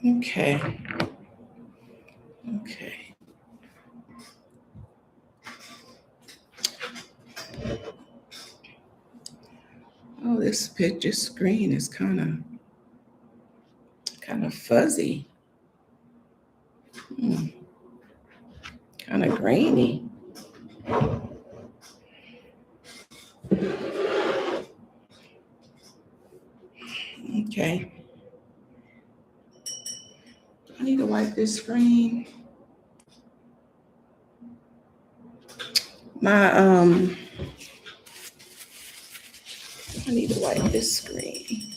Okay. Okay. Oh, this picture screen is kind of fuzzy. Kind of grainy. Okay. I need to wipe this screen. My I need to wipe this screen.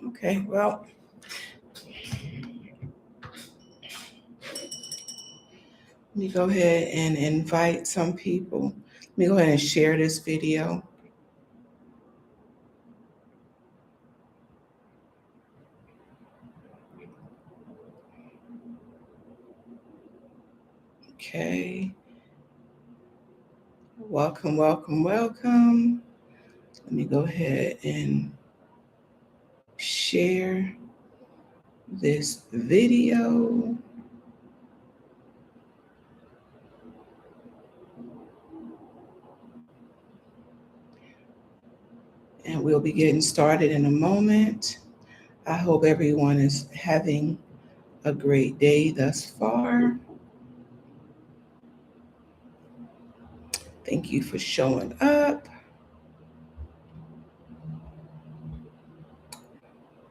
Okay, well, let me go ahead and invite some people. Let me go ahead and share this video. Okay. Welcome, welcome, welcome. Let me go ahead and share this video. And we'll be getting started in a moment. I hope everyone is having a great day thus far. Thank you for showing up.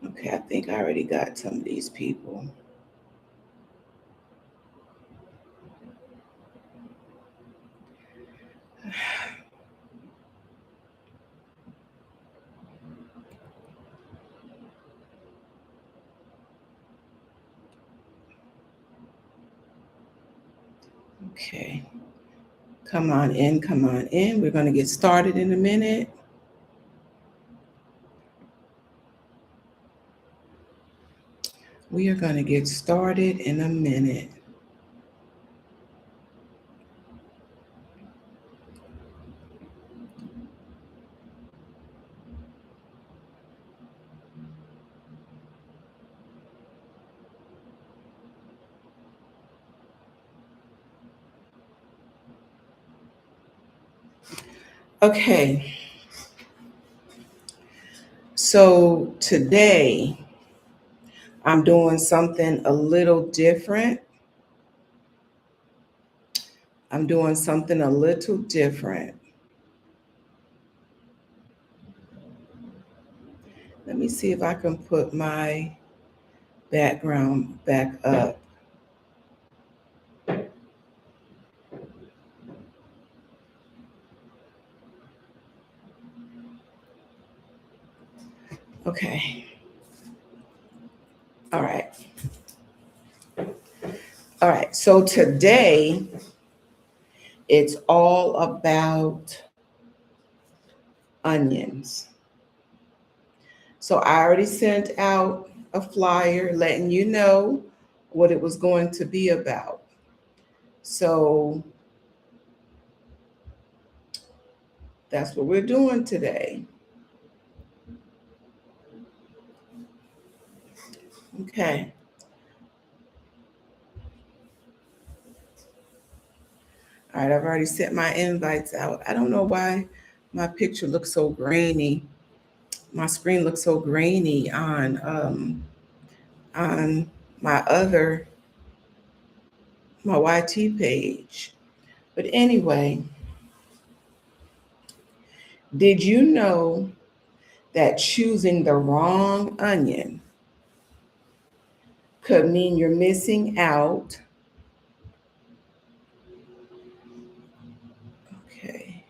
Okay, I think I already got some of these people. Okay. Come on in, come on in. We're going to get started in a minute. We are going to get started in a minute. Okay. So today I'm doing something a little different. I'm doing something a little different. Let me see if I can put my background back up. Okay. All right. All right. So today it's all about onions. So I already sent out a flyer letting you know what it was going to be about. So that's what we're doing today. Okay. All right, I've already sent my invites out. I don't know why my picture looks so grainy. My screen looks so grainy on my other my YT page. But anyway, did you know that choosing the wrong onion could mean you're missing out? Okay.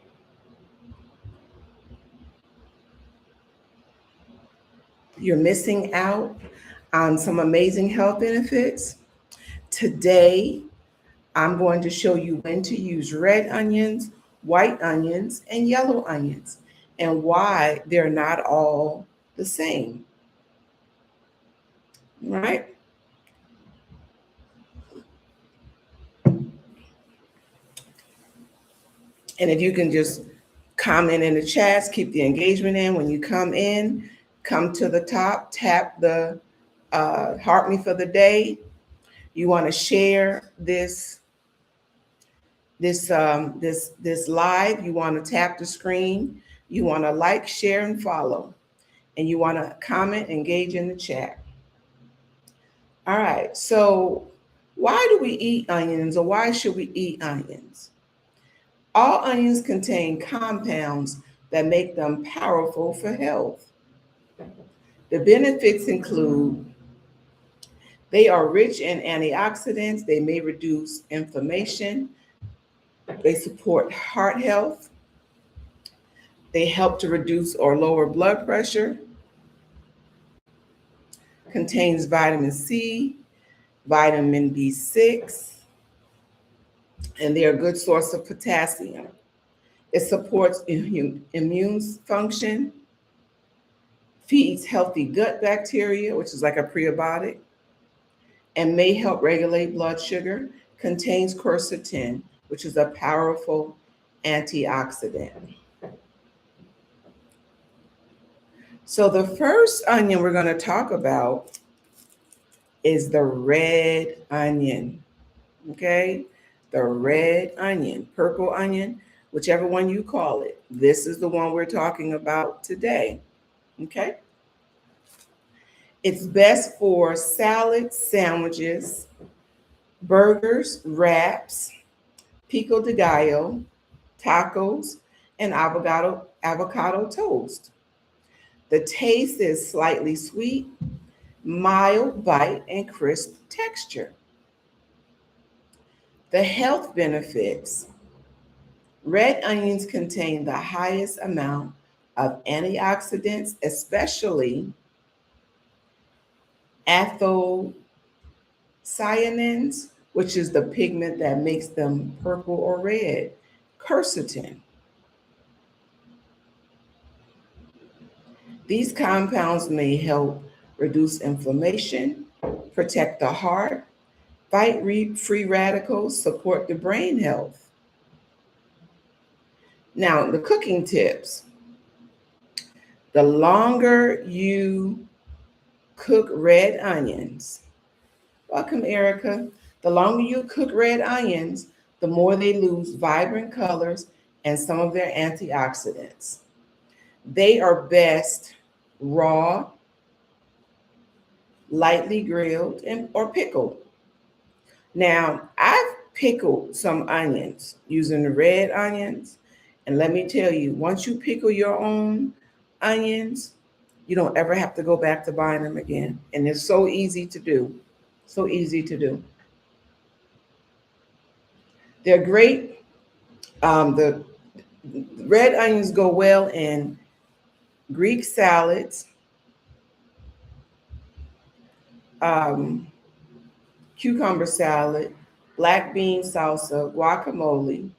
You're missing out on some amazing health benefits. Today, I'm going to show you when to use red onions, white onions, and yellow onions, and why they're not all the same. Right? And if you can just comment in the chats, keep the engagement in. When you come in, come to the top, tap the heart me for the day. You want to share this live. You want to tap the screen. You want to like, share, and follow. And you want to comment, engage in the chat. All right. So why do we eat onions, or why should we eat onions? All onions contain compounds that make them powerful for health. The benefits include they are rich in antioxidants, they may reduce inflammation, they support heart health, they help to reduce or lower blood pressure, contains vitamin C, vitamin B6, and they're a good source of potassium. It supports immune function, feeds healthy gut bacteria, which is like a prebiotic, and may help regulate blood sugar, contains quercetin, which is a powerful antioxidant. So the first onion we're going to talk about is the red onion, okay? The red onion, purple onion, whichever one you call it. This is the one we're talking about today, okay? It's best for salads, sandwiches, burgers, wraps, pico de gallo, tacos, and avocado toast. The taste is slightly sweet, mild bite, and crisp texture. The health benefits. Red onions contain the highest amount of antioxidants, especially anthocyanins, which is the pigment that makes them purple or red, quercetin. These compounds may help reduce inflammation, protect the heart, fight free radicals, support the brain health. Now, the cooking tips. The longer you cook red onions, welcome, Erica. The longer you cook red onions, the more they lose vibrant colors and some of their antioxidants. They are best raw, lightly grilled, or pickled. Now, I've pickled some onions using the red onions. And let me tell you, once you pickle your own onions, you don't ever have to go back to buying them again. And it's so easy to do. So easy to do. They're great. The red onions go well in Greek salads, cucumber salad, black bean salsa, guacamole,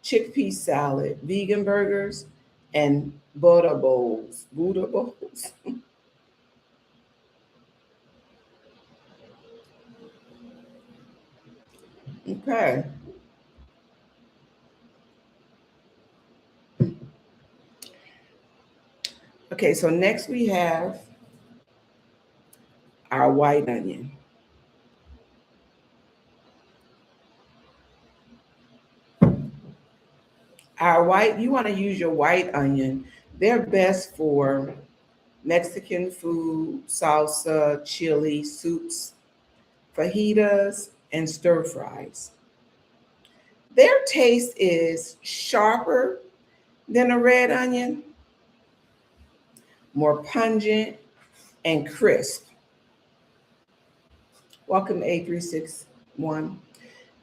chickpea salad, vegan burgers, and Buddha bowls. Buddha bowls. Okay. Okay, so next we have our white onion. You want to use your white onion. They're best for Mexican food, salsa, chili, soups, fajitas, and stir fries. Their taste is sharper than a red onion, more pungent and crisp. Welcome, A361.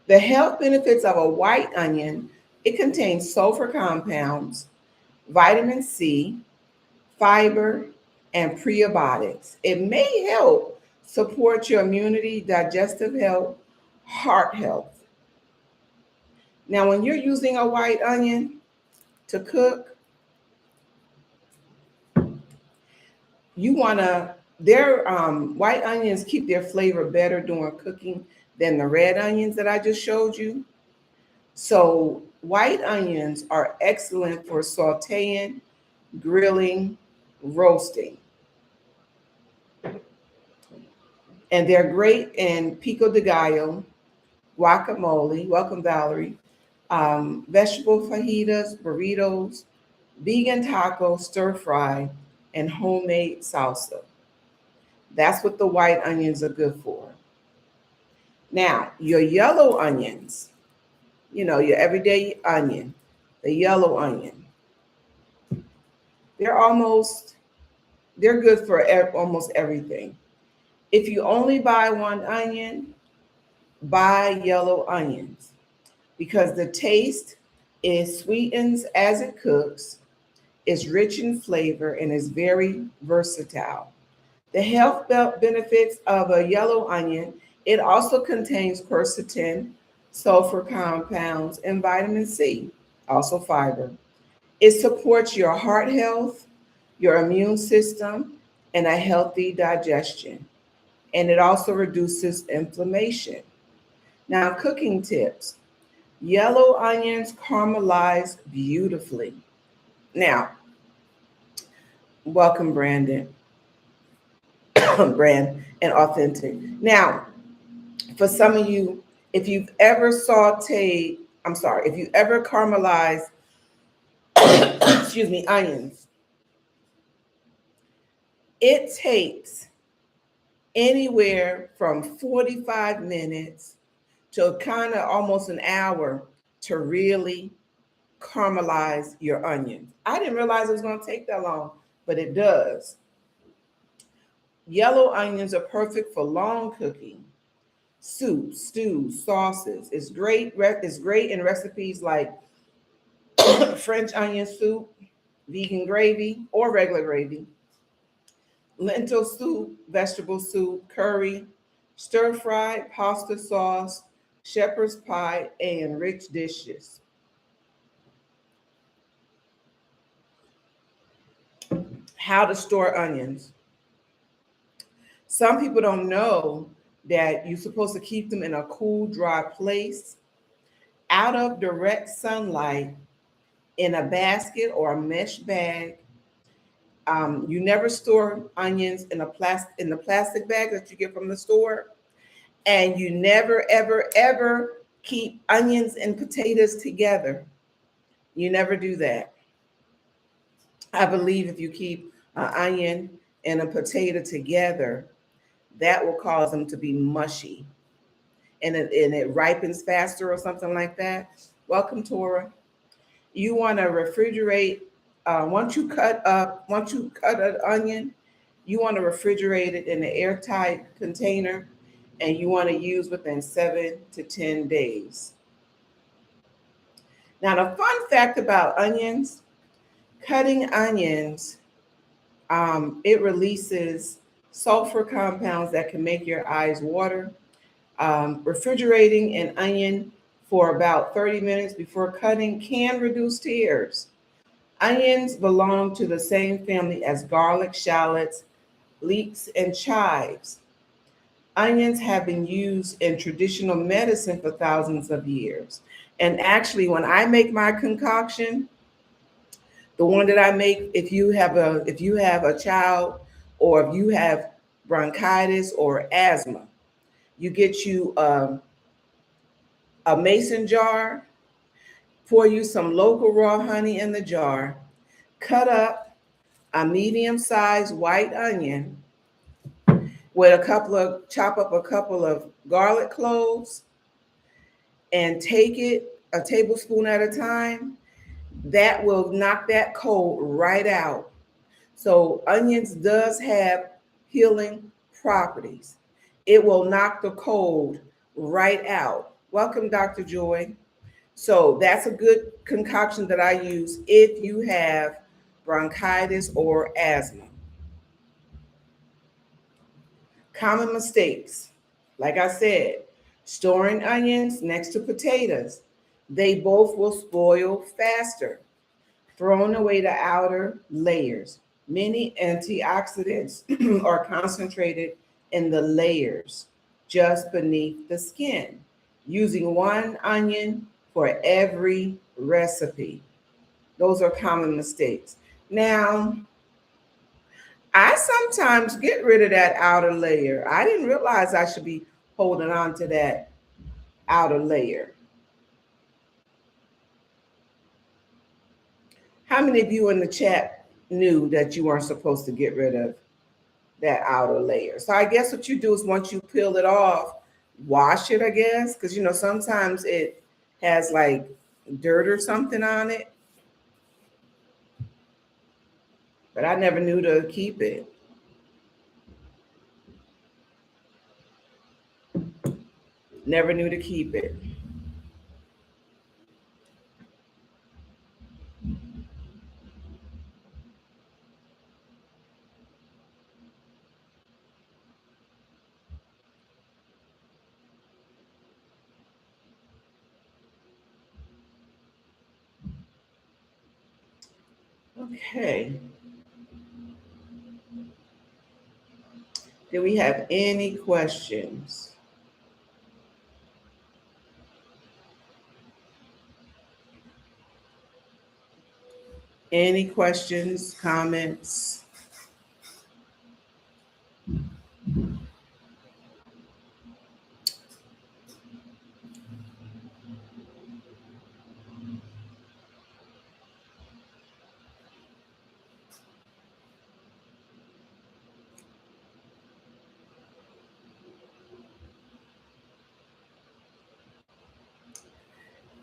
The health benefits of a white onion, it contains sulfur compounds, vitamin C, fiber, and prebiotics. It may help support your immunity, digestive health, heart health. Now, when you're using a white onion to cook, you want to, white onions keep their flavor better during cooking than the red onions that I just showed you. So white onions are excellent for sauteing, grilling, roasting. And they're great in pico de gallo, guacamole. Welcome, Valerie. Vegetable fajitas, burritos, vegan tacos, stir fry, and homemade salsa. That's what the white onions are good for. Now, your yellow onions, your everyday onion, the yellow onion, they're almost, they're good for almost everything. If you only buy one onion, buy yellow onions because the taste is sweetens as it cooks, is rich in flavor, and is very versatile. The health benefits of a yellow onion, it also contains quercetin, sulfur compounds, and vitamin C, also fiber. It supports your heart health, your immune system, and a healthy digestion. And it also reduces inflammation. Now, cooking tips. Yellow onions caramelize beautifully. Now, welcome, Brandon, brand and authentic. Now, for some of you, if you've ever sauteed, I'm sorry, if you ever caramelized, excuse me, onions, it takes anywhere from 45 minutes to kind of almost an hour to really caramelize your onions. I didn't realize it was going to take that long, but it does. Yellow onions are perfect for long cooking, soups, stews, sauces. It's great. It's great in recipes like French onion soup, vegan gravy, or regular gravy, lentil soup, vegetable soup, curry, stir fried, pasta sauce, shepherd's pie, and rich dishes. How to store onions. Some people don't know that you're supposed to keep them in a cool, dry place, out of direct sunlight, in a basket or a mesh bag. You never store onions in the plastic bag that you get from the store, and you never ever ever keep onions and potatoes together. You never do that. I believe if you keep an onion and a potato together, that will cause them to be mushy, and it ripens faster or something like that. Welcome, Tora. You want to refrigerate. Once you cut an onion, you want to refrigerate it in an airtight container, and you want to use within 7 to 10 days. Now, the fun fact about onions, cutting onions, it releases sulfur compounds that can make your eyes water. Refrigerating an onion for about 30 minutes before cutting can reduce tears. Onions belong to the same family as garlic, shallots, leeks, and chives. Onions have been used in traditional medicine for thousands of years. And actually, when I make my concoction, the one that I make, if you have a child or if you have bronchitis or asthma, you get you a mason jar, pour you some local raw honey in the jar, cut up a medium-sized white onion with chop up a couple of garlic cloves, and take it a tablespoon at a time. That will knock that cold right out. So onions does have healing properties. It will knock the cold right out. Welcome, Dr. Joy. So that's a good concoction that I use if you have bronchitis or asthma. Common mistakes. Like I said, storing onions next to potatoes. They both will spoil faster. Throwing away the outer layers. Many antioxidants are concentrated in the layers just beneath the skin. Using one onion for every recipe. Those are common mistakes. Now, I sometimes get rid of that outer layer. I didn't realize I should be holding on to that outer layer. How many of you in the chat knew that you weren't supposed to get rid of that outer layer? So I guess what you do is once you peel it off, wash it, I guess, because sometimes it has like dirt or something on it. But I never knew to keep it. Never knew to keep it. Okay. Do we have any questions? Any questions, comments?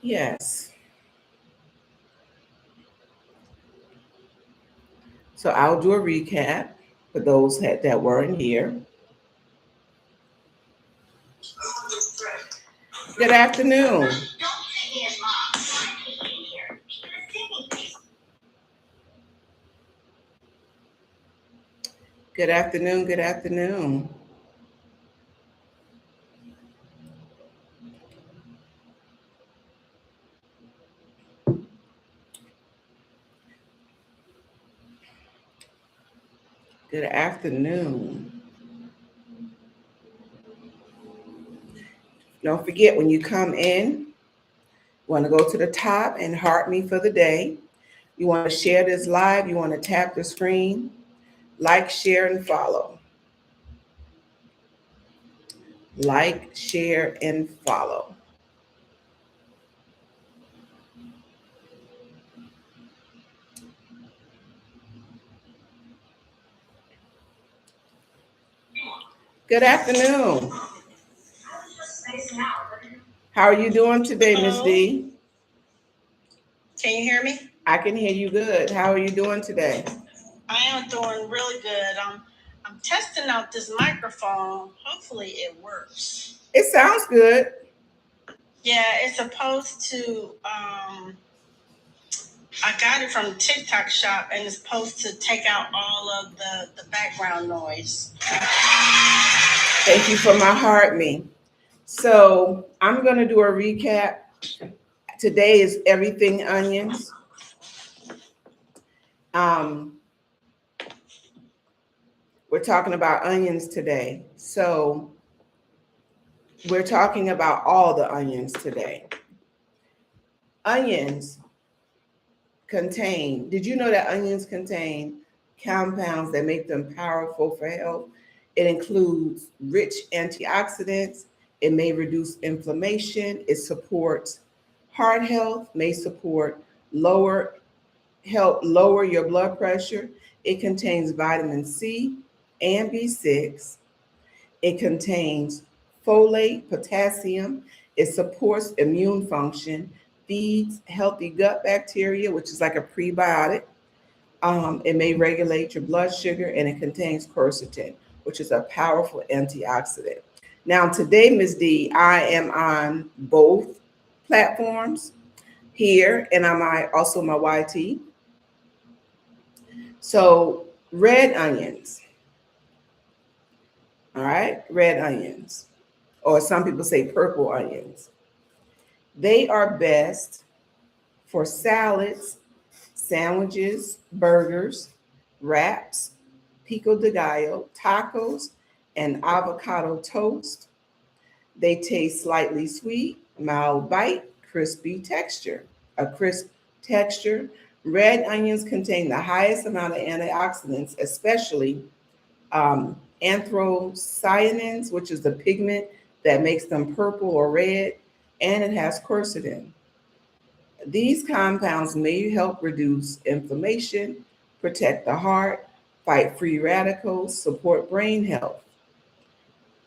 Yes. So I'll do a recap for those that weren't here. Good afternoon. Good afternoon. Good afternoon. Good afternoon. Don't forget when you come in, you want to go to the top and heart me for the day. You want to share this live. You want to tap the screen, like, share, and follow. Like, share, and follow. Good afternoon. How are you doing today, Miss D? Can you hear me? I can hear you good. How are you doing today? I am doing really good. I'm testing out this microphone. Hopefully it works. It sounds good. Yeah, it's supposed to I got it from TikTok shop and it's supposed to take out all of the background noise. Thank you for my heart me. So I'm going to do a recap. Today is everything onions. We're talking about onions today. So we're talking about all the onions today. Onions contain, did you know that onions contain compounds that make them powerful for health? It includes rich antioxidants. It may reduce inflammation. It supports heart health, may help lower your blood pressure. It contains vitamin C and B6. It contains folate, potassium. It supports immune function, feeds healthy gut bacteria, which is like a prebiotic. It may regulate your blood sugar, and it contains quercetin, which is a powerful antioxidant. Now, today, Ms. D, I am on both platforms here, and I'm also my YT. So, red onions. All right, red onions, or some people say purple onions. They are best for salads, sandwiches, burgers, wraps, pico de gallo, tacos, and avocado toast. They taste slightly sweet, mild bite, crispy texture, a crisp texture, Red onions contain the highest amount of antioxidants, especially anthocyanins, which is the pigment that makes them purple or red, and it has quercetin. These compounds may help reduce inflammation, protect the heart, fight free radicals, support brain health.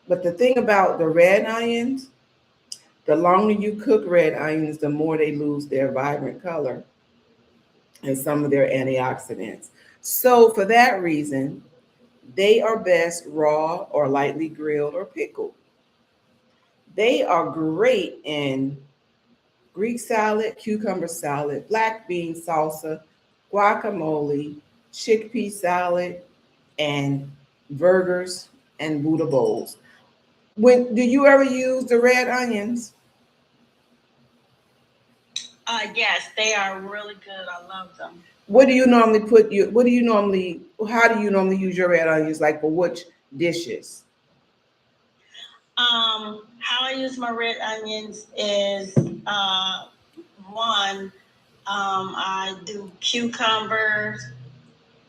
But the thing about the red onions, the longer you cook red onions, the more they lose their vibrant color and some of their antioxidants. So, for that reason, they are best raw or lightly grilled or pickled. They are great in Greek salad, cucumber salad, black bean salsa, guacamole, chickpea salad, and burgers and Buddha bowls. When do you ever use the red onions? Yes, they are really good. I love them. What do you normally put you what do you normally how do you normally use your red onions, like for which dishes? How I use my red onions is one, I do cucumbers,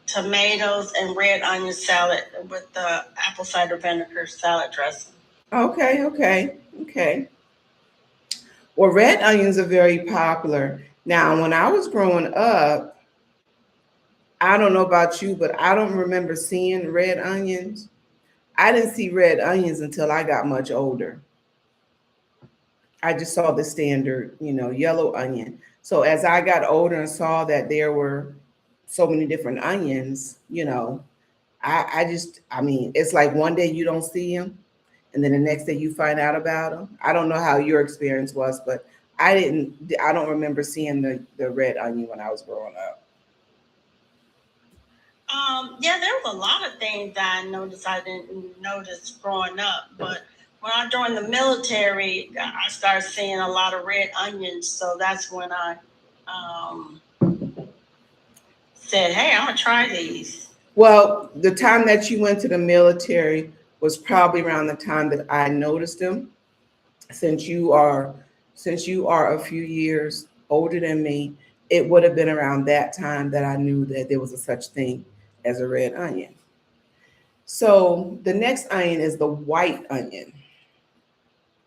tomatoes, and red onion salad with the apple cider vinegar salad dressing. Okay, okay, okay. Well, red onions are very popular. Now, when I was growing up, I don't know about you, but I don't remember seeing red onions. I didn't see red onions until I got much older. I just saw the standard, yellow onion. So as I got older and saw that there were so many different onions, I mean, it's like one day you don't see them, and then the next day you find out about them. I don't know how your experience was, but I don't remember seeing the red onion when I was growing up. Yeah, there was a lot of things that I noticed I didn't notice growing up, but when I joined the military, I started seeing a lot of red onions. So that's when I um, said, "Hey, I'm gonna try these." Well, the time that you went to the military was probably around the time that I noticed them. Since you are since you are a few years older than me, it would have been around that time that I knew that there was a such thing as a red onion. So the next onion is the white onion.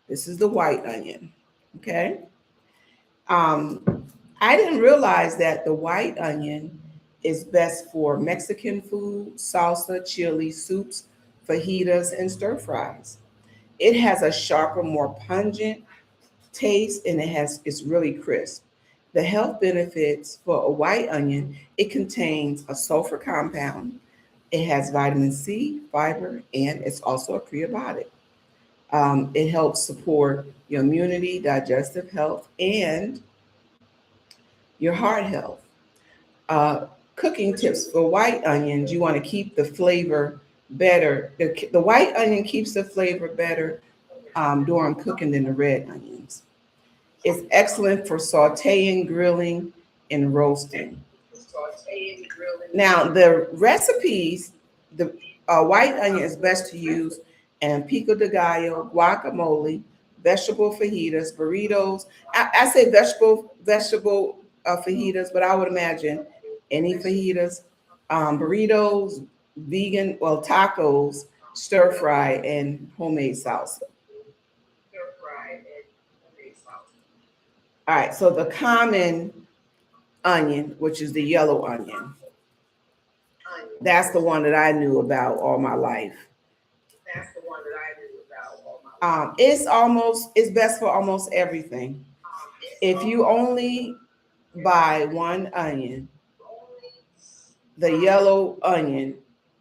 This is the white onion. Okay. I didn't realize that the white onion is best for Mexican food, salsa, chili, soups, fajitas, and stir fries. It has a sharper, more pungent taste, and it's really crisp. The health benefits for a white onion: it contains a sulfur compound, it has vitamin C, fiber, and it's also a prebiotic. It helps support your immunity, digestive health, and your heart health. Uh, Cooking tips for white onions: you want to keep the flavor better. The white onion keeps the flavor better during cooking than the red onions. It's excellent for sauteing, grilling, and roasting. Now, the recipes, the white onion is best to use in pico de gallo, guacamole, vegetable fajitas, burritos. I say vegetable fajitas, but I would imagine any fajitas, burritos, vegan, well, tacos, stir fry, and homemade salsa. All right, so the common onion, which is the yellow onion, that's the one that I knew about all my life. It's best for almost everything. If you only buy one onion, the yellow onion,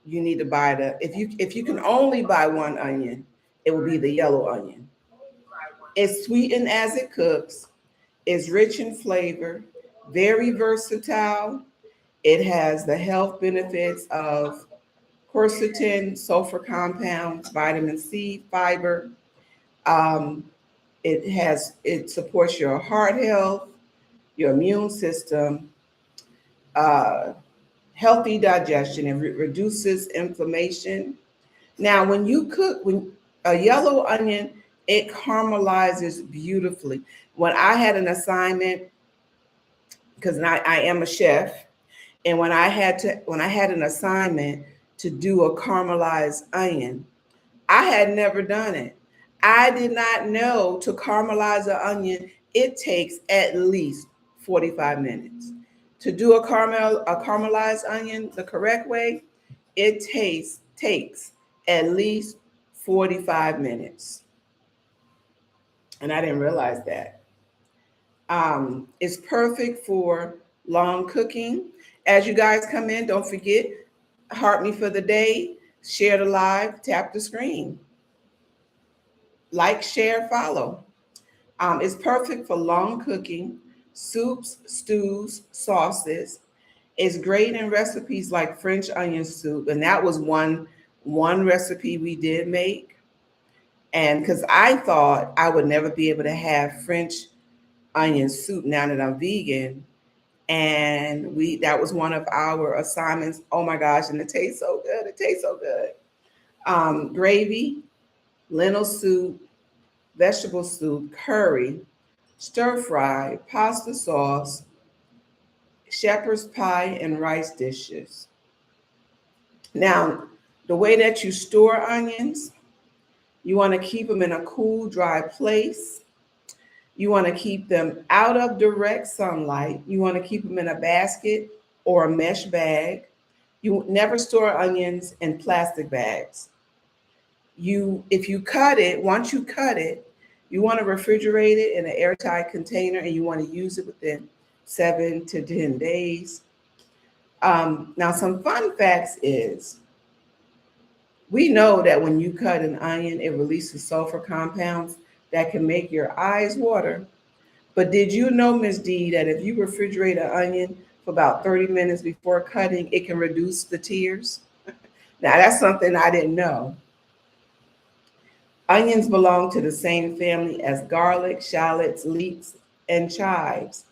you need to buy the if you can only buy one onion, it will be the yellow onion. It's sweetened as it cooks, it's rich in flavor, very versatile. It has the health benefits of quercetin, sulfur compounds, vitamin C, fiber. Um, it supports your heart health, your immune system, uh, healthy digestion, and reduces inflammation. Now, when you cook when a yellow onion, it caramelizes beautifully. When I had an assignment because I am a chef, and when I had an assignment to do a caramelized onion, I had never done it. I did not know to caramelize an onion, it takes at least 45 minutes. To do a caramelized onion the correct way, it takes at least 45 minutes. And I didn't realize that. It's perfect for long cooking. As you guys come in, don't forget, heart me for the day, share the live, tap the screen, like, share, follow. It's perfect for long cooking, soups, stews, sauces. It's great in recipes like French onion soup, and that was one recipe we did make. And because I thought I would never be able to have French onion soup now that I'm vegan, and we that was one of our assignments. Oh my gosh, and it tastes so good. It tastes so good. Gravy, lentil soup, vegetable soup, curry, stir fry, pasta sauce, shepherd's pie, and rice dishes. Now, the way that you store onions, you want to keep them in a cool, dry place. You want to keep them out of direct sunlight. You want to keep them in a basket or a mesh bag. You never store onions in plastic bags. If you cut it, once you cut it, you want to refrigerate it in an airtight container, and you want to use it within 7 to 10 days. Now, some fun facts is we know that when you cut an onion, it releases sulfur compounds that can make your eyes water. But did you know, Miss D, that if you refrigerate an onion for about 30 minutes before cutting, it can reduce the tears? Now, that's something I didn't know. Onions belong to the same family as garlic, shallots, leeks, and chives.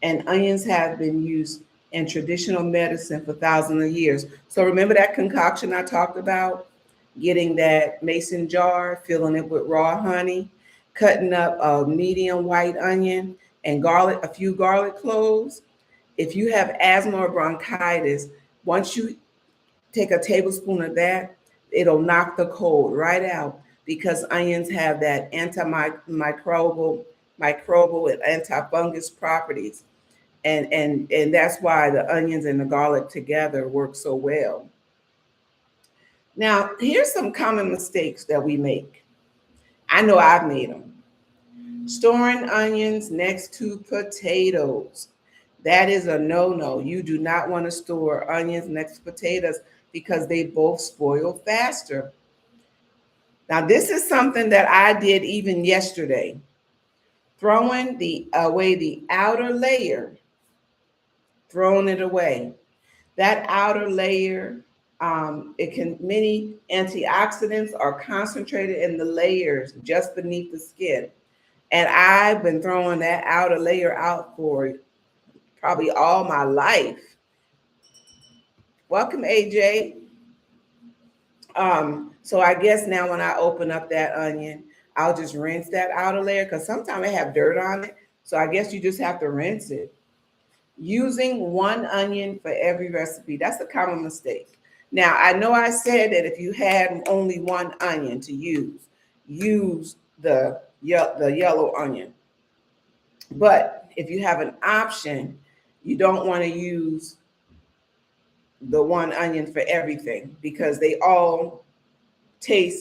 And onions have been used in traditional medicine for thousands of years. So remember that concoction I talked about? Getting that mason jar, filling it with raw honey, cutting up a medium white onion and garlic, a few garlic cloves. If you have asthma or bronchitis, once you take a tablespoon of that, it'll knock the cold right out, because onions have that antimicrobial and antifungus properties. And that's why the onions and the garlic together work so well. Now, here's some common mistakes that we make. I know I've made them. Storing onions next to potatoes. That is a no-no. You do not want to store onions next to potatoes because they both spoil faster. Now, this is something that I did even yesterday. Throwing away the outer layer, throwing it away. That outer layer, many antioxidants are concentrated in the layers just beneath the skin. And I've been throwing that outer layer out for probably all my life. Welcome, AJ. So I guess now when I open up that onion, I'll just rinse that outer layer, because sometimes it have dirt on it. So I guess you just have to rinse it. Using one onion for every recipe. That's a common mistake. Now, I know I said that if you had only one onion to use the yellow onion. But if you have an option, you don't want to use the one onion for everything, because they all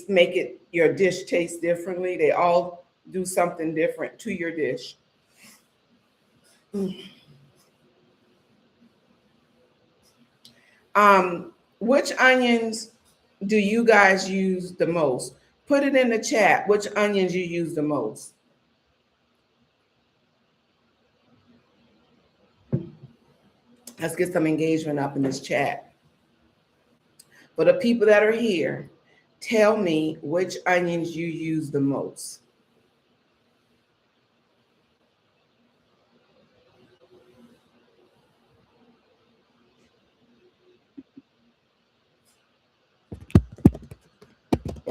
make your dish taste differently. They all do something different to your dish. Which onions do you guys use the most? Put it in the chat, which onions you use the most. Let's get some engagement up in this chat. For the people that are here, tell me which onions you use the most.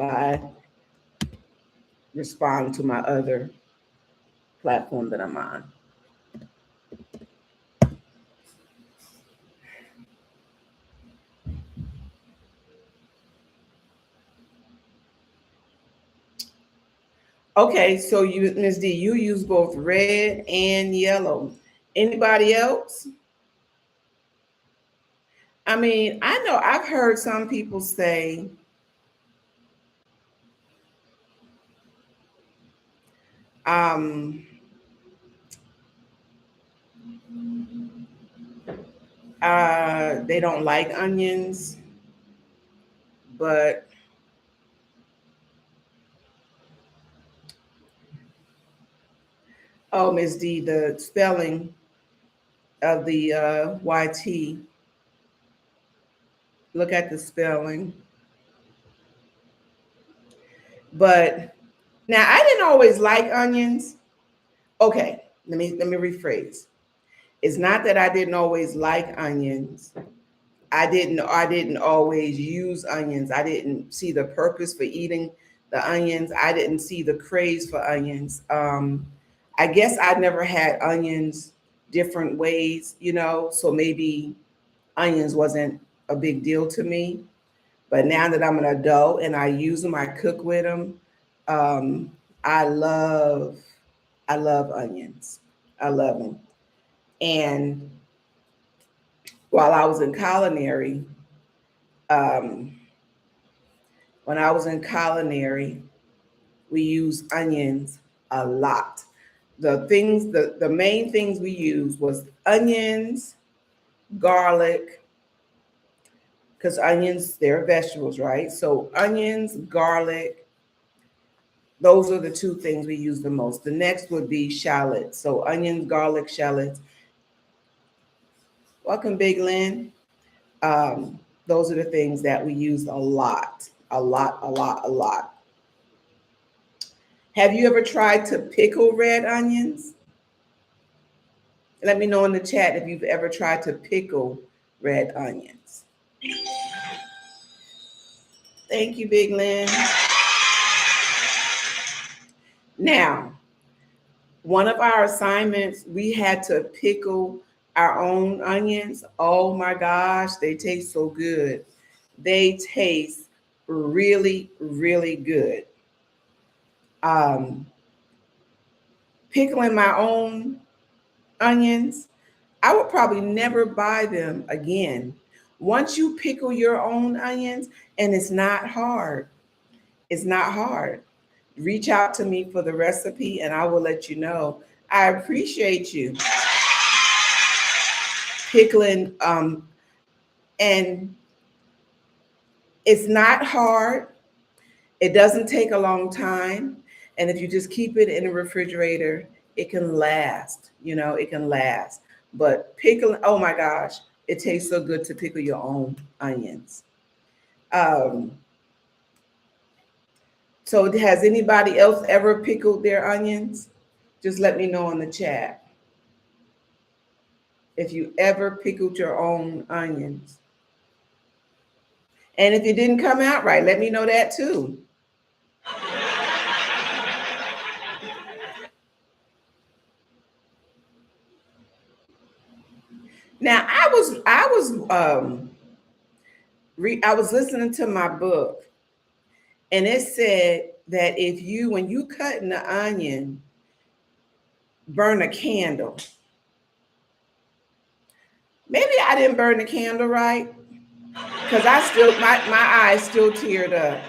I respond to my other platform that I'm on. Okay, so you, Ms. D, you use both red and yellow. Anybody else? I mean, I know I've heard some people say, um, they don't like onions, but oh, Ms. D, the spelling of the YT, look at the spelling. But now I didn't always like onions. Okay, let me rephrase. It's not that I didn't always like onions. I didn't always use onions. I didn't see the purpose for eating the onions. I didn't see the craze for onions. I guess I never had onions different ways, so maybe onions wasn't a big deal to me. But now that I'm an adult and I use them, I cook with them. Um, I love, I love onions. I love them. And while I was in culinary, um, when I was in culinary, we used onions a lot. The main things we used was onions, garlic, because onions, they're vegetables, right? So onions, garlic, those are the two things we use the most. The next would be shallots. So onions, garlic, shallots. Welcome, Big Lynn. Those are the things that we use a lot, a lot, a lot, a lot. Have you ever tried to pickle red onions? Let me know in the chat if you've ever tried to pickle red onions. Thank you, Big Lynn. Now, one of our assignments, we had to pickle our own onions. Oh my gosh, they taste so good. They taste really, really good. Um, Pickling my own onions, I would probably never buy them again. Once you pickle your own onions, and it's not hard. Reach out to me for the recipe and I will let you know. I appreciate you pickling, and it's not hard. It doesn't take a long time. And if you just keep it in the refrigerator, it can last, it can last. But pickling, oh my gosh, it tastes so good to pickle your own onions. Um, so has anybody else ever pickled their onions? Just let me know in the chat if you ever pickled your own onions. And if it didn't come out right, let me know that too. Now I was listening to my book, and it said that when you cut in the onion, burn a candle. Maybe I didn't burn the candle right, because my eyes still teared up.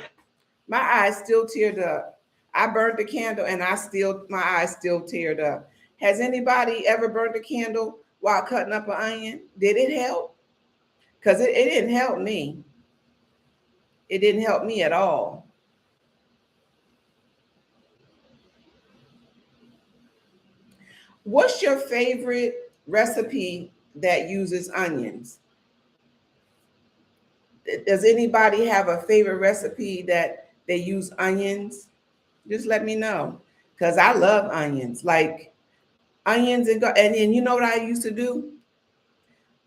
My eyes still teared up. I burned the candle and my eyes still teared up. Has anybody ever burned a candle while cutting up an onion? Did it help? Because it didn't help me. It didn't help me at all. What's your favorite recipe that uses onions? Does anybody have a favorite recipe that they use onions? Just let me know, because I love onions. Like onions and you know what I used to do?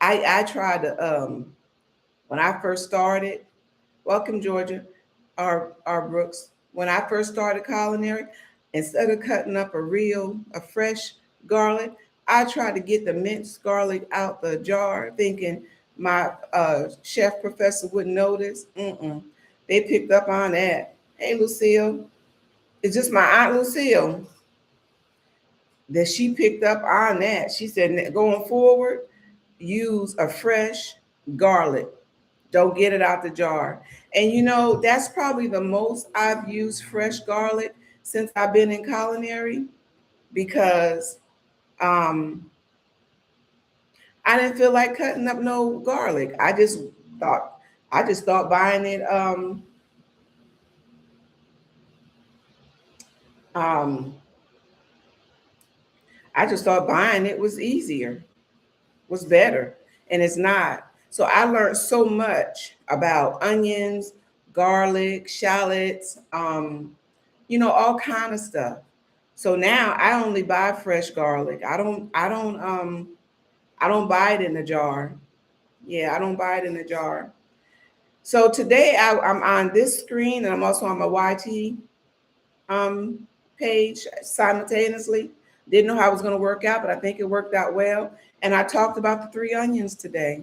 I tried to when I first started. Welcome, Georgia, our Brooks. When I first started culinary, instead of cutting up a fresh garlic, I tried to get the minced garlic out the jar, thinking my chef professor wouldn't notice. They picked up on that. Hey, Lucille. It's just my Aunt Lucille that she picked up on that. She said, going forward, use a fresh garlic. Don't get it out the jar. And you know, that's probably the most I've used fresh garlic since I've been in culinary because um, I didn't feel like cutting up no garlic. Thought, I just thought buying it. Um, I just thought buying it was easier, was better, and it's not. So I learned so much about onions, garlic, shallots, all kind of stuff. So now I only buy fresh garlic. I don't buy it in a jar. Yeah, I don't buy it in a jar. So today I'm on this screen and I'm also on my YT page simultaneously. Didn't know how it was going to work out, but I think it worked out well. And I talked about the three onions today.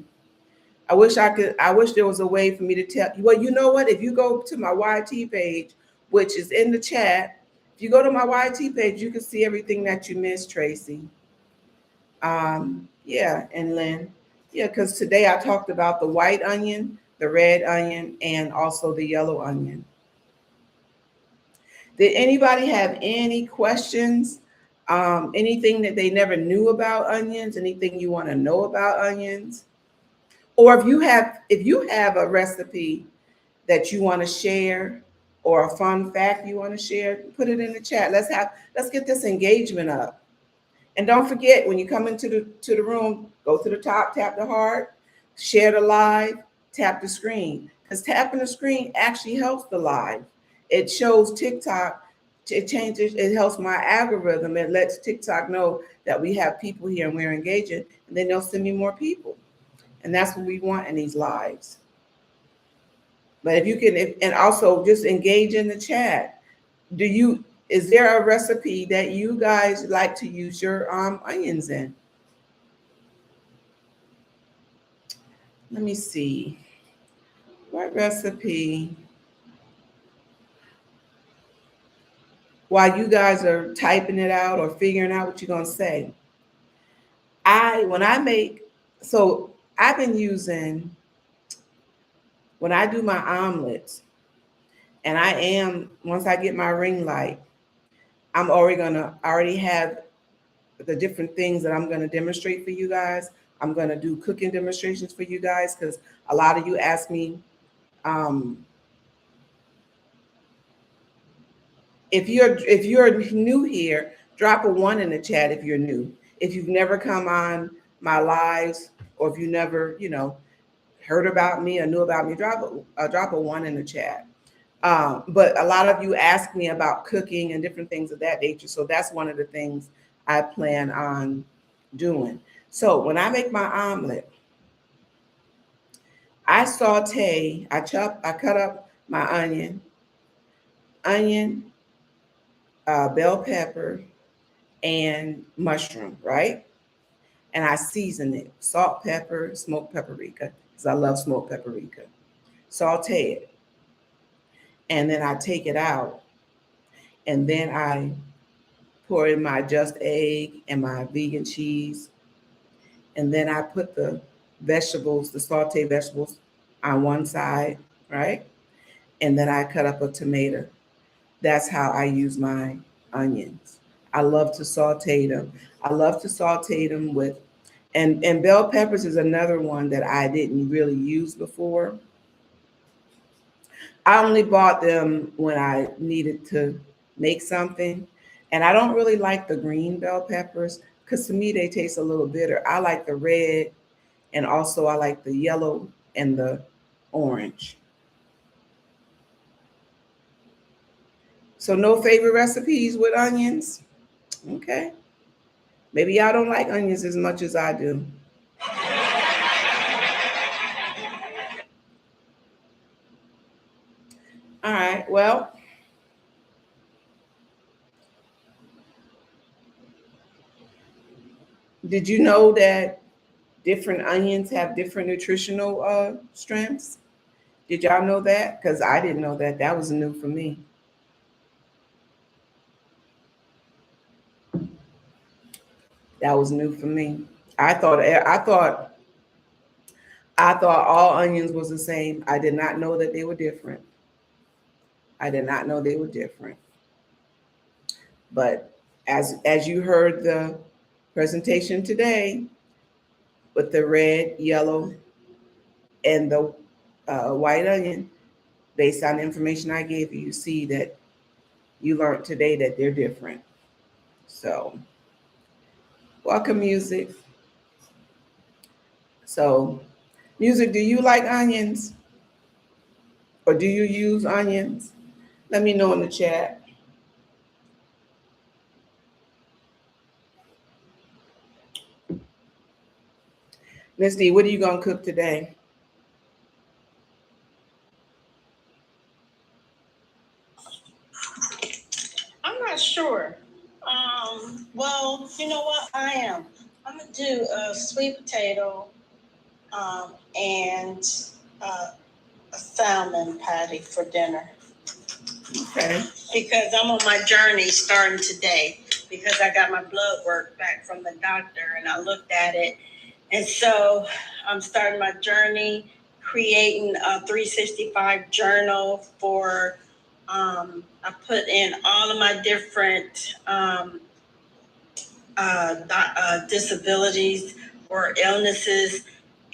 I wish there was a way for me to tell you. Well, you know what? If you go to my YT page, which is in the chat, if you go to my YT page, you can see everything that you missed, Tracy. Yeah, and Lynn. Yeah, because today I talked about the white onion, the red onion, and also the yellow onion. Did anybody have any questions? Anything that they never knew about onions? Anything you want to know about onions? Or if you have a recipe that you want to share or a fun fact you want to share, put it in the chat. Let's get this engagement up. And don't forget, when you come into the room, go to the top, tap the heart, share the live, tap the screen. Because tapping the screen actually helps the live. It shows TikTok, it helps my algorithm. It lets TikTok know that we have people here and we're engaging, and then they'll send me more people. And that's what we want in these lives. But if you can, and also just engage in the chat. Is there a recipe that you guys like to use your onions in? Let me see. What recipe? While you guys are typing it out or figuring out what you're gonna say, so I've been using when I do my omelets, and once I get my ring light, I already have the different things that I'm gonna demonstrate for you guys. I'm gonna do cooking demonstrations for you guys because a lot of you ask me. If you're new here, drop a 1 in the chat if you're new. If you've never come on my lives, or if you never, heard about me or knew about me, drop a 1 in the chat. But a lot of you ask me about cooking and different things of that nature. So that's one of the things I plan on doing. So when I make my omelet, I cut up my onion, bell pepper, and mushroom, right? And I season it, salt, pepper, smoked paprika, because I love smoked paprika. Saute it. And then I take it out. And then I pour in my just egg and my vegan cheese. And then I put the vegetables, the sauteed vegetables on one side, right? And then I cut up a tomato. That's how I use my onions. I love to saute them. I love to saute them with, and bell peppers is another one that I didn't really use before. I only bought them when I needed to make something. And I don't really like the green bell peppers because to me they taste a little bitter. I like the red, and also I like the yellow and the orange. So no favorite recipes with onions? Okay. Maybe y'all don't like onions as much as I do. All right, well, did you know that different onions have different nutritional strengths? Did y'all know that? Because I didn't know that. That was new for me. That was new for me. I thought all onions was the same. I did not know that they were different. I did not know they were different. But as you heard the presentation today with the red, yellow, and the white onion, based on the information I gave you, you see that you learned today that they're different. So, welcome, music. So, music, do you like onions? Or do you use onions? Let me know in the chat. Miss D, what are you going to cook today? I'm not sure. Well, you know what? I am. I'm gonna do a sweet potato, and a salmon patty for dinner. Okay. Because I'm on my journey starting today. Because I got my blood work back from the doctor, and I looked at it, and so I'm starting my journey, creating a 365 journal for. I put in all of my different disabilities or illnesses,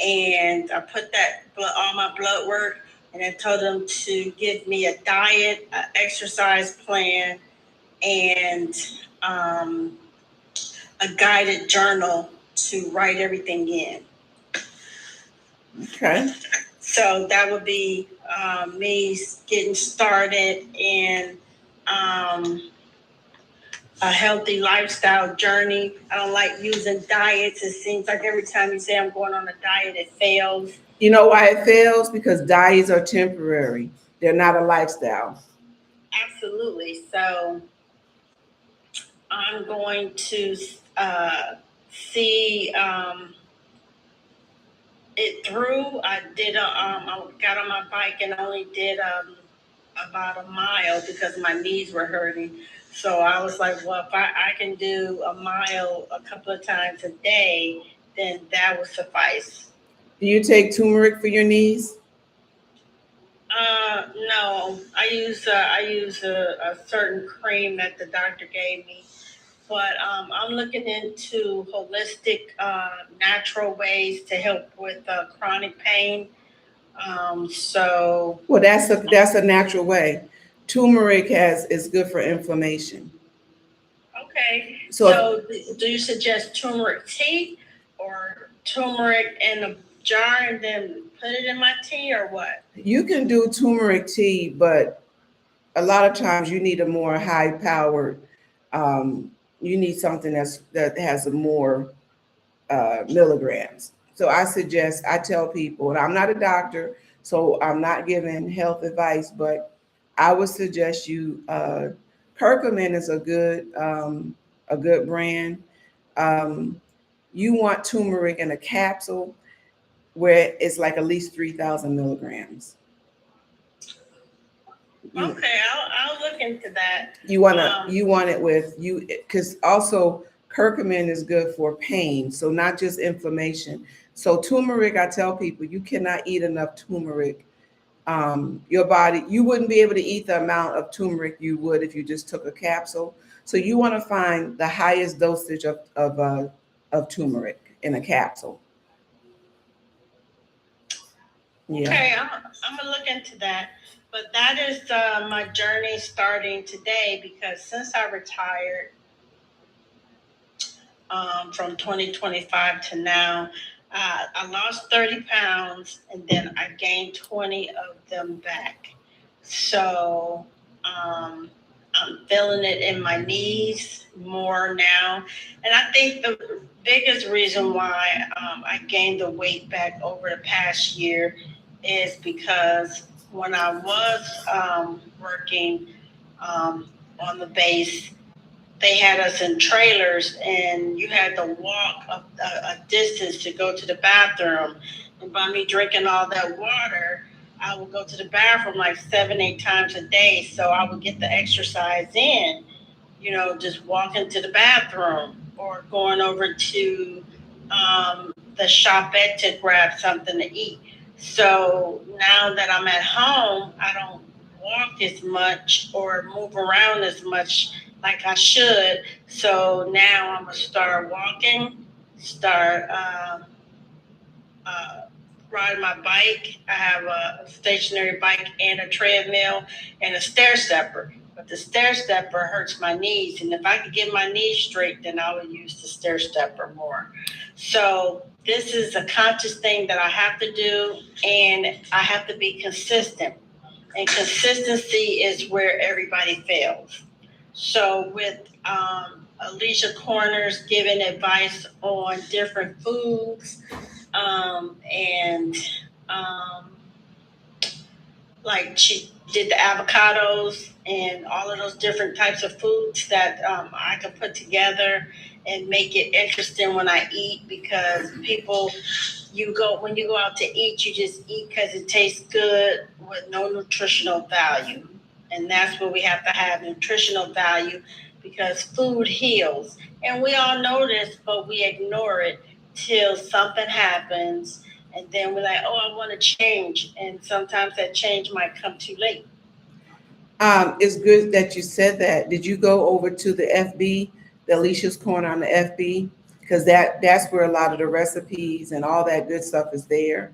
and I put that all my blood work, and I told them to give me a diet, an exercise plan, and a guided journal to write everything in. Okay. So that would be me getting started in a healthy lifestyle journey. I don't like using diets. It seems like every time you say I'm going on a diet, it fails. You know why it fails? Because diets are temporary. They're not a lifestyle. Absolutely. So I'm going to see it through. I got on my bike and only did about a mile because my knees were hurting. So I was like, well, if I can do a mile a couple of times a day, then that would suffice. Do you take turmeric for your knees? No, I use a certain cream that the doctor gave me, but I'm looking into holistic, natural ways to help with chronic pain. So Well, that's a natural way. Turmeric is good for inflammation. okay. So So do you suggest turmeric tea or turmeric in a jar and then put it in my tea or what? you can do turmeric tea, but a lot of times you need a more high powered. Um, you need something that has a more milligrams. So I tell people, and I'm not a doctor, so I'm not giving health advice, but I would suggest you. Curcumin is a good brand. Um, you want turmeric in a capsule where it's like at least 3,000 milligrams. Okay, I'll look into that. You want it with you because also curcumin is good for pain, so not just inflammation. So turmeric, I tell people you cannot eat enough turmeric. Your body, you wouldn't be able to eat the amount of turmeric you would if you just took a capsule. So you want to find the highest dosage of turmeric in a capsule. Yeah. Okay, I'm gonna look into that. But that is my journey starting today because since I retired from 2025 to now, I lost 30 pounds and then I gained 20 of them back. So I'm feeling it in my knees more now. And I think the biggest reason why I gained the weight back over the past year is because when I was working on the base, they had us in trailers and you had to walk a distance to go to the bathroom. And by me drinking all that water, I would go to the bathroom like 7, 8 times a day. So I would get the exercise in, just walking to the bathroom. or going over to the shopette to grab something to eat. So now that I'm at home, I don't walk as much or move around as much like I should. So now I'm gonna start walking, start uh, riding my bike. I have a stationary bike and a treadmill and a stair stepper. But the stair stepper hurts my knees, and if I could get my knees straight, then I would use the stair stepper more. So this is a conscious thing that I have to do, and I have to be consistent. And consistency is where everybody fails. So with Alicia Corners giving advice on different foods, and um, like she did the avocados and all of those different types of foods that I can put together and make it interesting when I eat, because people, when you go out to eat, you just eat because it tastes good with no nutritional value. And that's what we have to have, nutritional value, because food heals. And we all know this, but we ignore it till something happens. And then we're like, oh, I want to change. And sometimes that change might come too late. It's good that you said that. Did you go over to the FB, the Alicia's Corner on the FB? Because that's where a lot of the recipes and all that good stuff is there.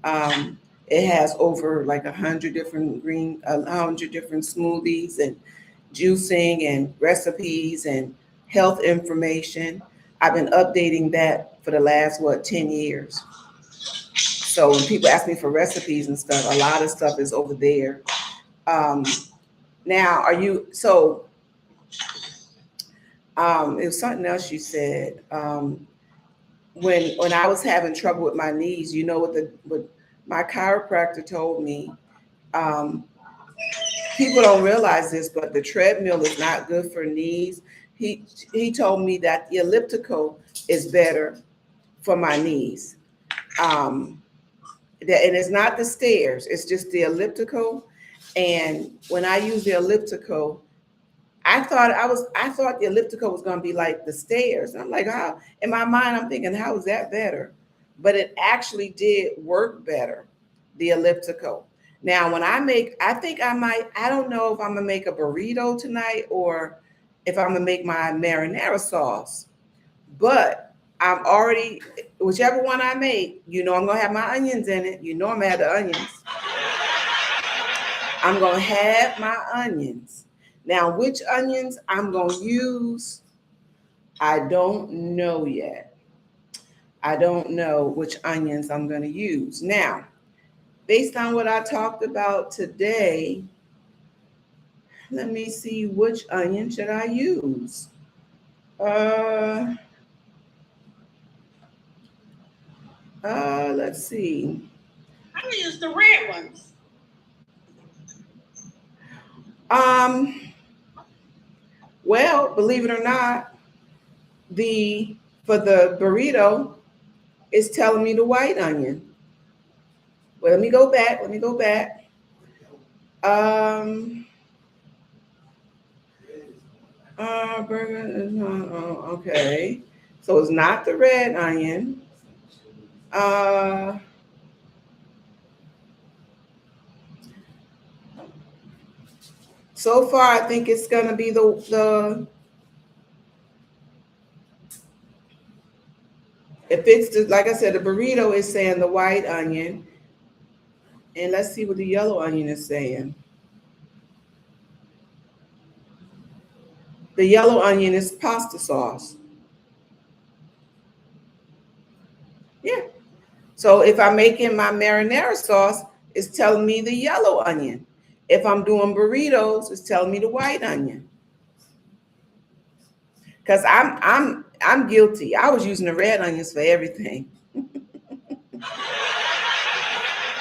It has over like 100 different smoothies and juicing and recipes and health information. I've been updating that for the last 10 years. So when people ask me for recipes and stuff, a lot of stuff is over there. Um, Now, it was something else you said. When I was having trouble with my knees, you know what my chiropractor told me. Um, People don't realize this, but the treadmill is not good for knees. He told me that the elliptical is better for my knees. Um, and it's not the stairs; it's just the elliptical. And when I use the elliptical, I thought the elliptical was going to be like the stairs. And I'm like, how? In my mind, I'm thinking, how is that better? But it actually did work better, the elliptical. Now, I don't know if I'm gonna make a burrito tonight or if I'm gonna make my marinara sauce. But I'm already, whichever one I make, I'm gonna have my onions in it. I'm gonna have the onions. I'm gonna have my onions. Now, which onions I'm gonna use, I don't know yet. I don't know which onions I'm gonna use. Now, based on what I talked about today, let me see which onion should I use. Let's see. I'm gonna use the red ones. Well, believe it or not, for the burrito, it's telling me the white onion. Well, let me go back. Okay. So it's not the red onion. So far, I think it's gonna be if it's like I said, the burrito is saying the white onion, and let's see what the yellow onion is saying. The yellow onion is pasta sauce. Yeah. So if I'm making my marinara sauce, it's telling me the yellow onion. If I'm doing burritos, it's telling me the white onion. Because I'm guilty. I was using the red onions for everything.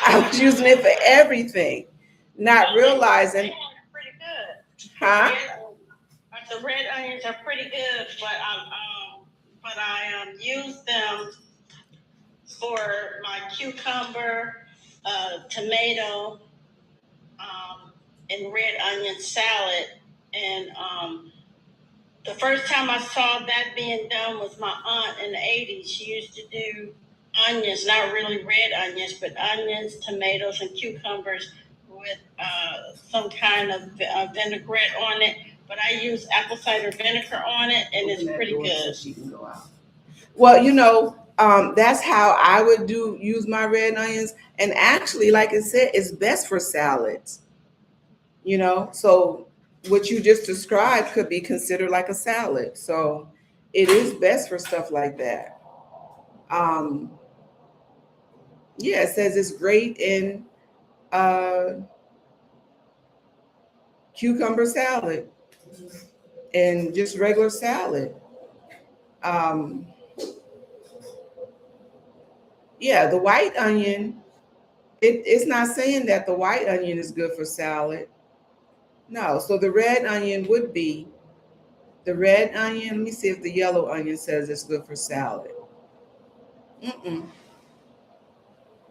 I was using it for everything, not realizing. Pretty good. Huh? The red onions are pretty good, but I use them for my cucumber, tomato, and red onion salad, and The first time I saw that being done was my aunt in the 80s. She used to do onions, not really red onions, but onions, tomatoes, and cucumbers with some kind of vinaigrette on it. But I use apple cider vinegar on it, and it's pretty good. She can go out. Well, that's how I would use my red onions. And actually, like I said, it's best for salads. So what you just described could be considered like a salad. So it is best for stuff like that. Um, yeah, it says it's great in uh, cucumber salad and just regular salad. Um, yeah, the white onion, it's not saying that the white onion is good for salad. No, so the red onion would be the red onion. Let me see if the yellow onion says it's good for salad. Mm-mm.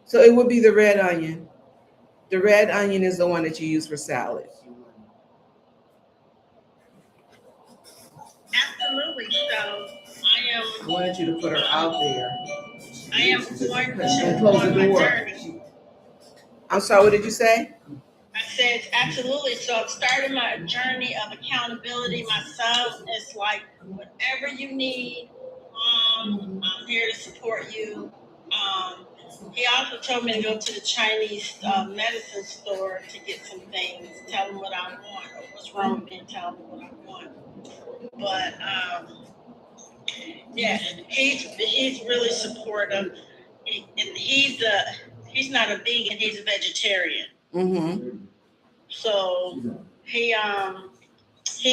So it would be the red onion. The red onion is the one that you use for salad. Absolutely. So I wanted you to put her out there. I am going And close the on my door. journey. I'm sorry, what did you say? I said absolutely. So I've started my journey of accountability myself. It's like whatever you need, I'm here to support you. He also told me to go to the Chinese medicine store to get some things, tell him what I want or what's wrong with me, and tell him what I want. But yeah, he's really supportive. And he's not a vegan; he's a vegetarian. Mm-hmm. So he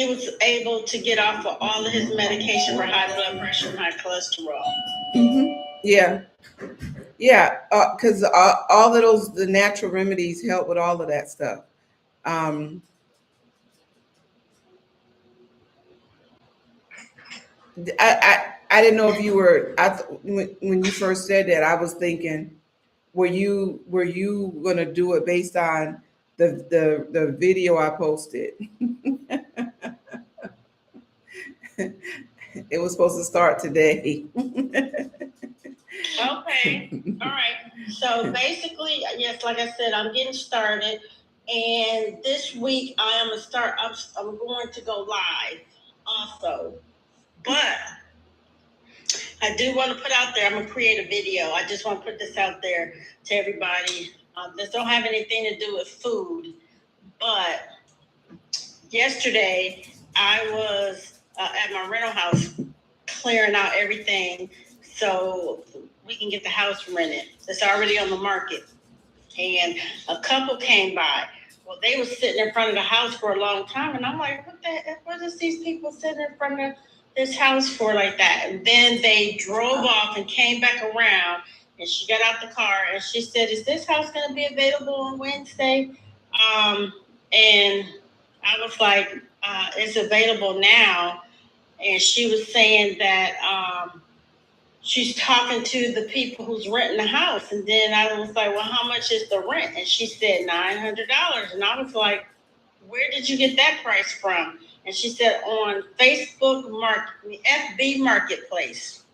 was able to get off of all of his medication for high blood pressure and high cholesterol. Mm-hmm. Yeah. Yeah, because all of the natural remedies help with all of that stuff. Um, I didn't know if you were. When you first said that, I was thinking, were you gonna do it based on the video I posted? It was supposed to start today. Okay. All right. So basically, yes, like I said, I'm getting started, and this week I am gonna start. I'm going to go live also, but I do want to put out there. I'm gonna create a video. I just want to put this out there to everybody. This don't have anything to do with food, but yesterday I was at my rental house clearing out everything so we can get the house rented. It's already on the market. And a couple came by. Well, they were sitting in front of the house for a long time. And I'm like, what is these people sitting in front of this house for like that? And then they drove off and came back around. And she got out the car and she said, is this house going to be available on Wednesday? And I was like, it's available now. And she was saying that she's talking to the people who's renting the house. And then I was like, well, how much is the rent? And she said $900. And I was like, where did you get that price from? And she said on Facebook FB Marketplace,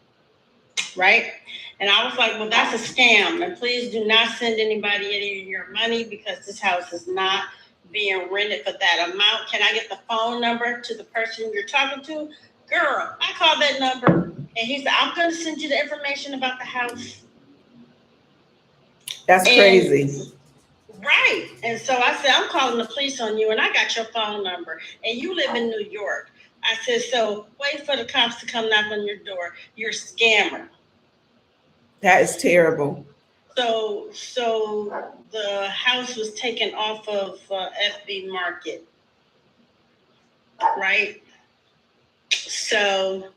right? And I was like, well, that's a scam. And please do not send anybody any of your money because this house is not being rented for that amount. Can I get the phone number to the person you're talking to? Girl, I called that number and he said, I'm going to send you the information about the house. That's crazy. Right. And so I said, I'm calling the police on you and I got your phone number and you live in New York. I said, so wait for the cops to come knock on your door. You're a scammer. That is terrible. So the house was taken off of FB Market, right? So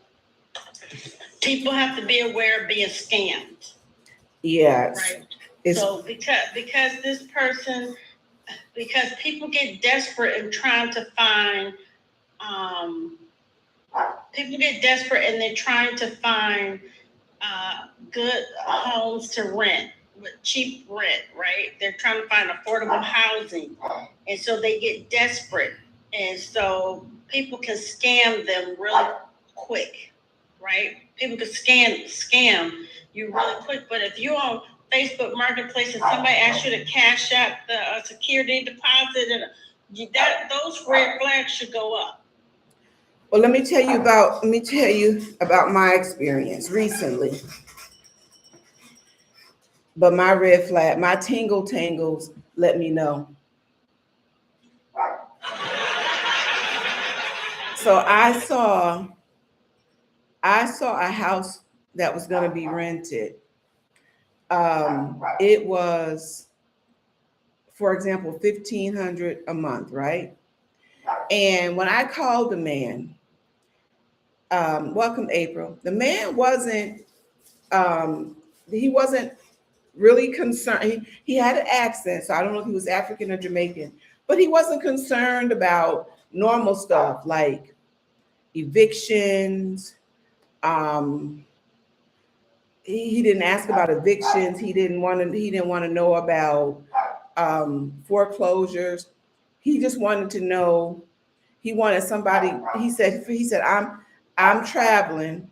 people have to be aware of being scammed. Yes. Right. So because this person, because people get desperate in trying to find, people get desperate and they're trying to find good homes to rent with cheap rent, right? They're trying to find affordable housing. And so they get desperate. And so people can scam them really quick, right? People can scam you really quick. But if you're on Facebook Marketplace and somebody asks you to cash out the security deposit, and those red flags should go up. Well, let me tell you about my experience recently. But my red flag, my tingle tangles let me know. So I saw a house that was going to be rented. It was, for example, 1,500 a month, right? And when I called the man, welcome April, the man he wasn't really concerned. He had an accent, so I don't know if he was African or Jamaican, but he wasn't concerned about normal stuff like evictions. He didn't ask about evictions. He didn't want to know about foreclosures. He just wanted to know. He wanted somebody. He said I'm traveling.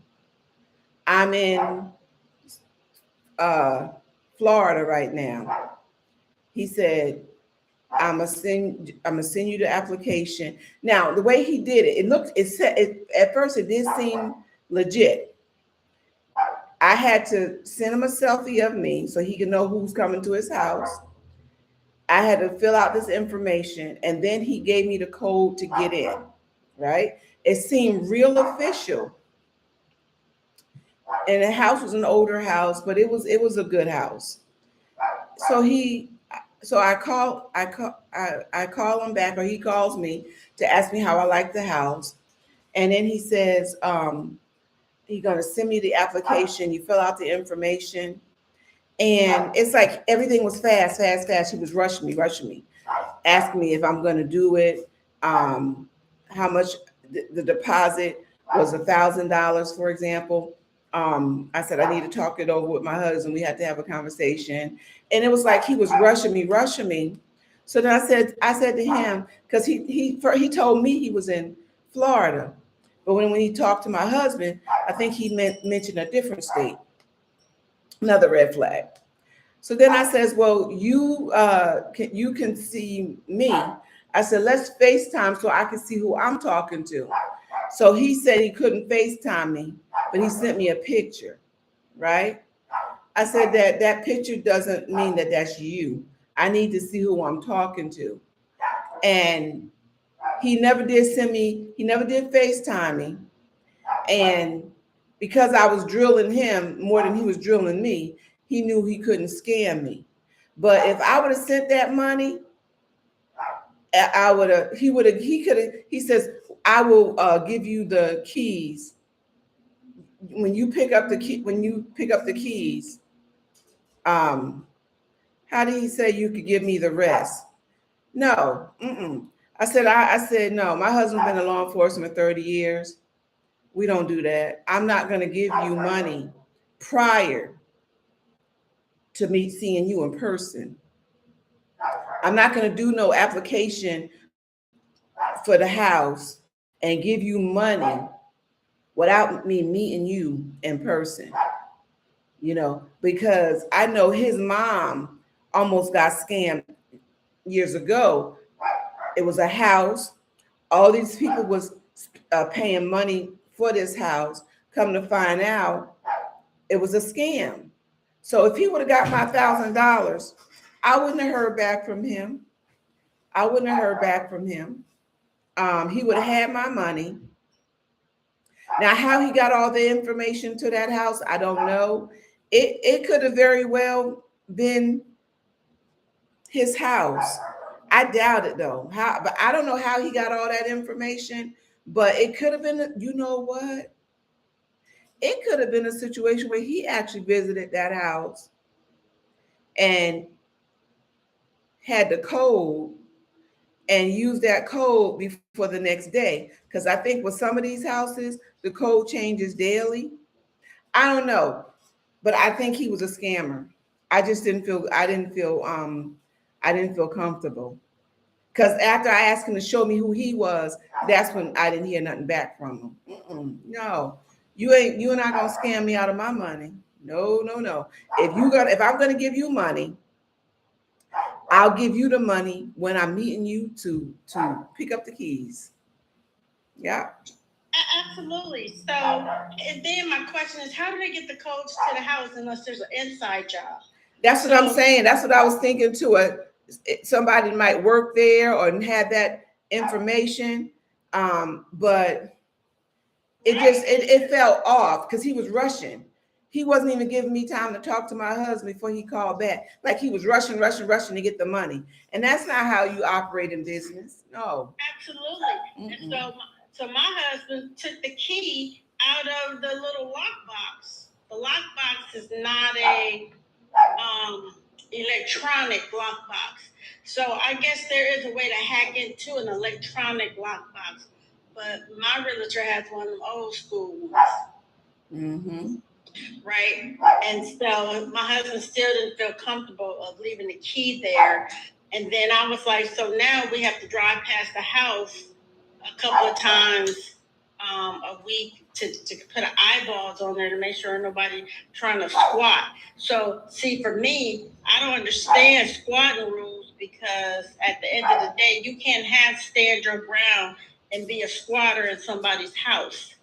I'm in Florida right now. He said, I'm gonna send you the application. Now, the way he did it, at first it did seem legit. I had to send him a selfie of me so he could know who's coming to his house. I had to fill out this information, and then he gave me the code to get in, right? It seemed real official. And the house was an older house, but it was a good house. So I call him back, or he calls me to ask me how I like the house. And then he says, he's gonna send me the application. You fill out the information. And it's like everything was fast, fast, fast. He was rushing me, asking me if I'm gonna do it, how much the deposit was $1,000, for example. I said I need to talk it over with my husband. We had to have a conversation, and it was like he was rushing me. So then I said to him, because he told me he was in Florida, but when he talked to my husband, I think he mentioned a different state. Another red flag. So then I says, well, you can see me. I said, let's FaceTime so I can see who I'm talking to. So he said he couldn't FaceTime me, but he sent me a picture, right? I said that picture doesn't mean that that's you. I need to see who I'm talking to. And he never did FaceTime me. And because I was drilling him more than he was drilling me, he knew he couldn't scam me. But if I would have sent that money, he says, I will give you the keys. When you pick up the keys, how did he say you could give me the rest? No. I said, no, my husband's been in law enforcement 30 years. We don't do that. I'm not going to give you money prior to me seeing you in person. I'm not going to do no application for the house and give you money without me meeting you in person, because I know his mom almost got scammed years ago. It was a house. All these people was paying money for this house. Come to find out, it was a scam. So if he would have got my $1,000, I wouldn't have heard back from him. He would have had my money. Now, how he got all the information to that house, I don't know. It could have very well been his house. I doubt it though. But I don't know how he got all that information, but it could have been, you know what? It could have been a situation where he actually visited that house and had the code and used that code before the next day. Because I think with some of these houses, the code changes daily. I don't know, but I think he was a scammer. I didn't feel comfortable. Because after I asked him to show me who he was, that's when I didn't hear nothing back from him. No, you and I gonna scam me out of my money. No, no, no. If I'm gonna give you money, I'll give you the money when I'm meeting you to pick up the keys. Yeah. Absolutely. So, and then my question is, how do they get the codes to the house unless there's an inside job? That's what I'm saying. That's what I was thinking too. Somebody might work there or have that information, but it fell off because he was rushing. He wasn't even giving me time to talk to my husband before he called back. Like he was rushing to get the money, and that's not how you operate in business. No. Absolutely. And so my husband took the key out of the little lockbox. The lockbox is not a electronic lockbox. So I guess there is a way to hack into an electronic lockbox. But my realtor has one of them old school ones. Mm-hmm. Right? And so my husband still didn't feel comfortable of leaving the key there. And then I was like, so now we have to drive past the house a couple of times a week to put eyeballs on there to make sure nobody trying to squat. So see, for me, I don't understand squatting rules because at the end of the day, you can't stand your ground and be a squatter in somebody's house.